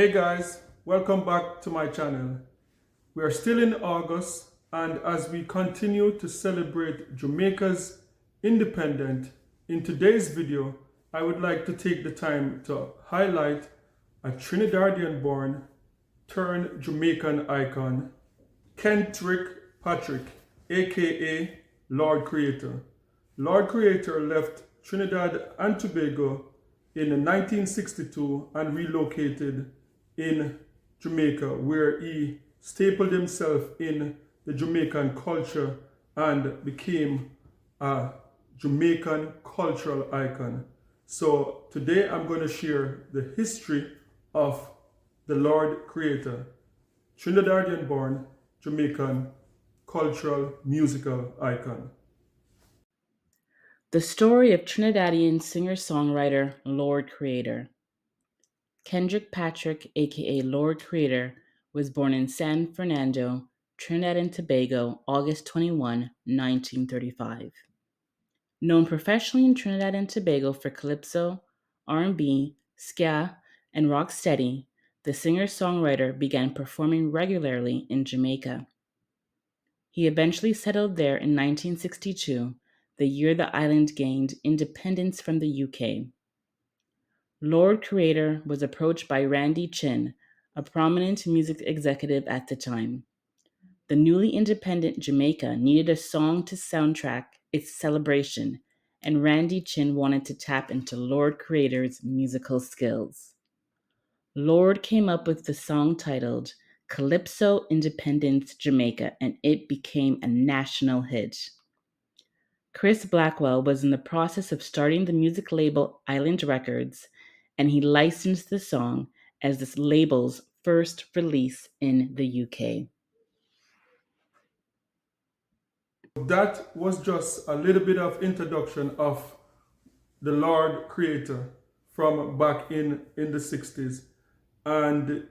Hey guys, welcome back to my channel. We are still in August, and as we continue to celebrate Jamaica's independence, in today's video, I would like to take the time to highlight a Trinidadian born turned Jamaican icon, Kendrick Patrick, aka Lord Creator. Lord Creator left Trinidad and Tobago in 1962 and relocated in Jamaica, where he stapled himself in the Jamaican culture and became a Jamaican cultural icon. So today I'm going to share the history of the Lord Creator, Trinidadian born Jamaican cultural musical icon. The story of Trinidadian singer-songwriter Lord Creator. Kendrick Patrick, aka Lord Creator, was born in San Fernando, Trinidad and Tobago, August 21, 1935. Known professionally in Trinidad and Tobago for calypso, R&B, ska, and rocksteady, the singer-songwriter began performing regularly in Jamaica. He eventually settled there in 1962, the year the island gained independence from the UK. Lord Creator was approached by Randy Chin, a prominent music executive at the time. The newly independent Jamaica needed a song to soundtrack its celebration, and Randy Chin wanted to tap into Lord Creator's musical skills. Lord came up with the song titled Calypso Independence Jamaica, and it became a national hit. Chris Blackwell was in the process of starting the music label Island Records, and he licensed the song as this label's first release in the UK. That was just a little bit of introduction of the Lord Creator from back in the 60s. And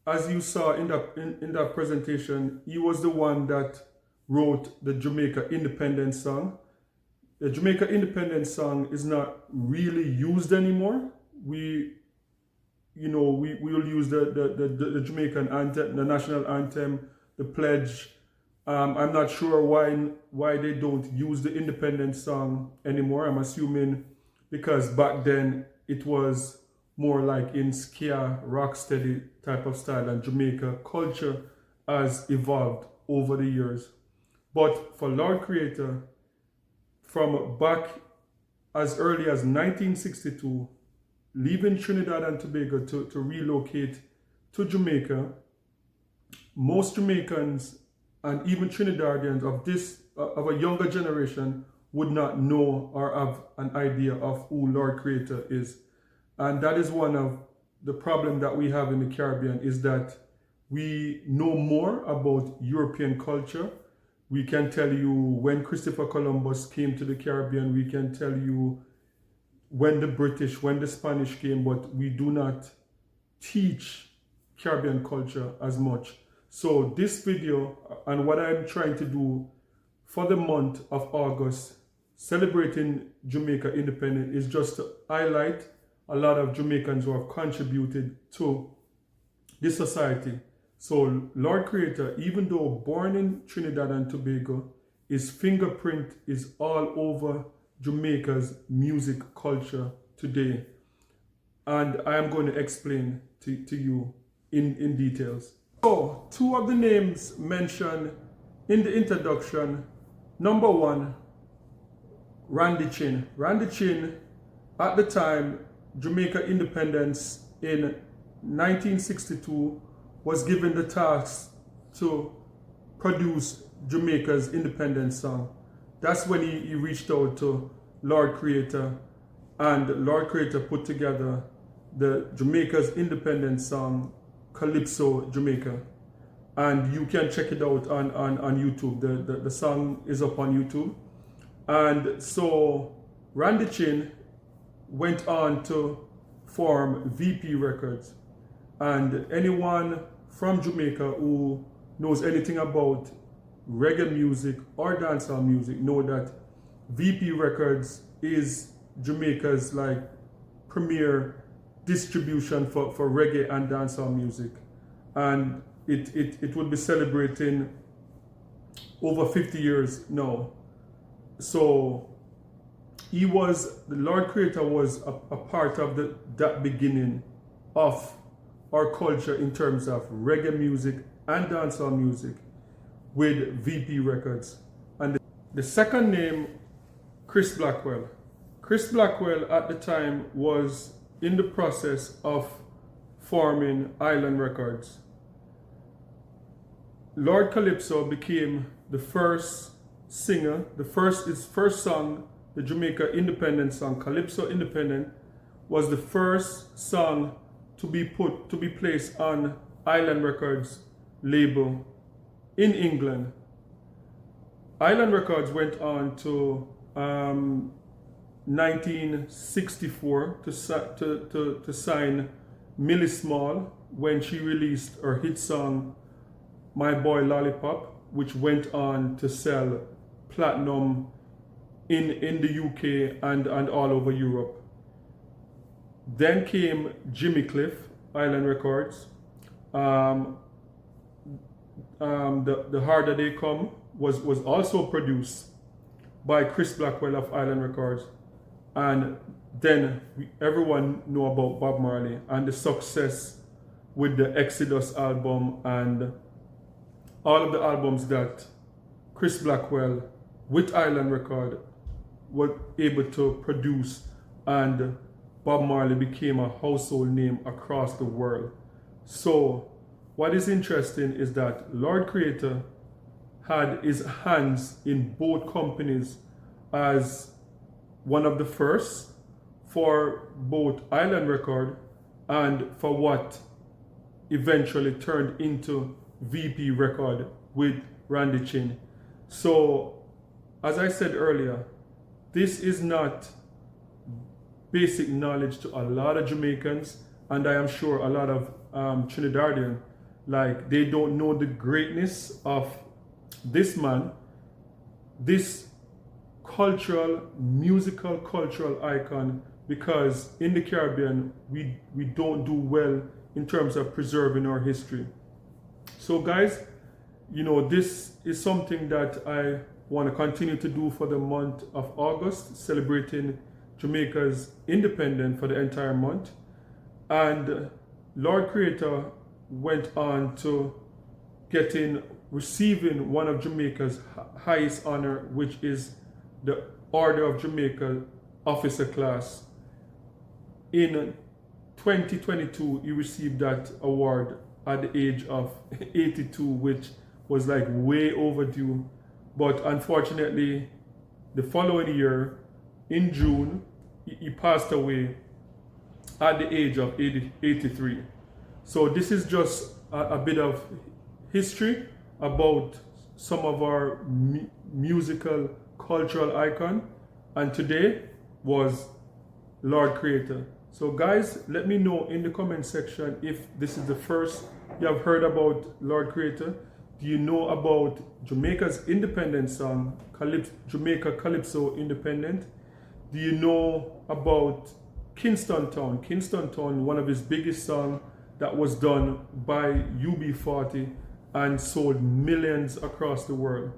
as you saw in that presentation, he was the one that wrote the Jamaica Independence song. The Jamaica Independence song is not really used anymore. We will use the Jamaican anthem, the national anthem, the pledge. I'm not sure why they don't use the independence song anymore. I'm assuming because back then it was more like in ska, rocksteady type of style, and Jamaica culture has evolved over the years. But for Lord Creator, from back as early as 1962, leaving Trinidad and Tobago to relocate to Jamaica, most Jamaicans and even Trinidadians of a younger generation would not know or have an idea of who Lord Creator is. And that is one of the problem that we have in the Caribbean, is that we know more about European culture. We can tell you when Christopher Columbus came to the Caribbean. We can tell you when the British, when the Spanish came, but we do not teach Caribbean culture as much. So this video and what I'm trying to do for the month of August, celebrating Jamaica independence, is just to highlight a lot of Jamaicans who have contributed to this society. So Lord Creator, even though born in Trinidad and Tobago, his fingerprint is all over Jamaica's music culture today. And I am going to explain to you in details. So, two of the names mentioned in the introduction. Number one, Randy Chin. Randy Chin, at the time, Jamaica independence in 1962, was given the task to produce Jamaica's independence song. That's when he reached out to Lord Creator, and Lord Creator put together the Jamaica's independence song, Calypso Jamaica. And you can check it out on YouTube. The song is up on YouTube. And so Randy Chin went on to form VP Records. And anyone from Jamaica who knows anything about reggae music or dancehall music know that VP Records is Jamaica's like premier distribution for reggae and dancehall music. And it would be celebrating over 50 years now. So the Lord Creator was a part of that beginning of our culture in terms of reggae music and dancehall music with VP Records. And the second name, Chris Blackwell. Chris Blackwell at the time was in the process of forming Island Records. Lord Calypso became the first singer, his first song, the Jamaica independent song, Calypso Independent, was the first song to be placed on Island Records label in England. Island Records went on to 1964 to sign Millie Small when she released her hit song My Boy Lollipop, which went on to sell platinum in the UK and all over Europe. Then came Jimmy Cliff, Island Records. The Harder They Come was also produced by Chris Blackwell of Island Records. And then everyone know about Bob Marley and the success with the Exodus album and all of the albums that Chris Blackwell with Island Record were able to produce, and Bob Marley became a household name across the world. So what is interesting is that Lord Creator had his hands in both companies as one of the first for both Island Record and for what eventually turned into VP Record with Randy Chin. So as I said earlier, this is not basic knowledge to a lot of Jamaicans, and I am sure a lot of Trinidadian, like they don't know the greatness of this man, this musical cultural icon, because in the Caribbean we don't do well in terms of preserving our history. So guys, you know, this is something that I want to continue to do for the month of August, celebrating Jamaica's independence for the entire month. And Lord Creator went on to receiving one of Jamaica's highest honor, which is the Order of Jamaica Officer Class. In 2022, he received that award at the age of 82, which was like way overdue. But unfortunately, the following year, in June, he passed away at the age of 83. So this is just a bit of history about some of our musical cultural icon, and today was Lord Creator. So guys, let me know in the comment section if this is the first you have heard about Lord Creator. Do you know about Jamaica's independence song, Jamaica Calypso Independent? Do you know about Kingston Town? Kingston Town, one of his biggest songs that was done by UB40 and sold millions across the world.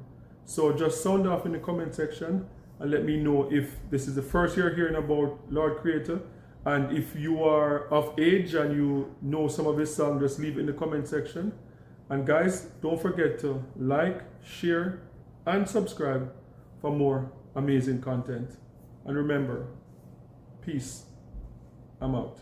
So just sound off in the comment section and let me know if this is the first you're hearing about Lord Creator. And if you are of age and you know some of his songs, just leave it in the comment section. And guys, don't forget to like, share, and subscribe for more amazing content. And remember, peace. I'm out.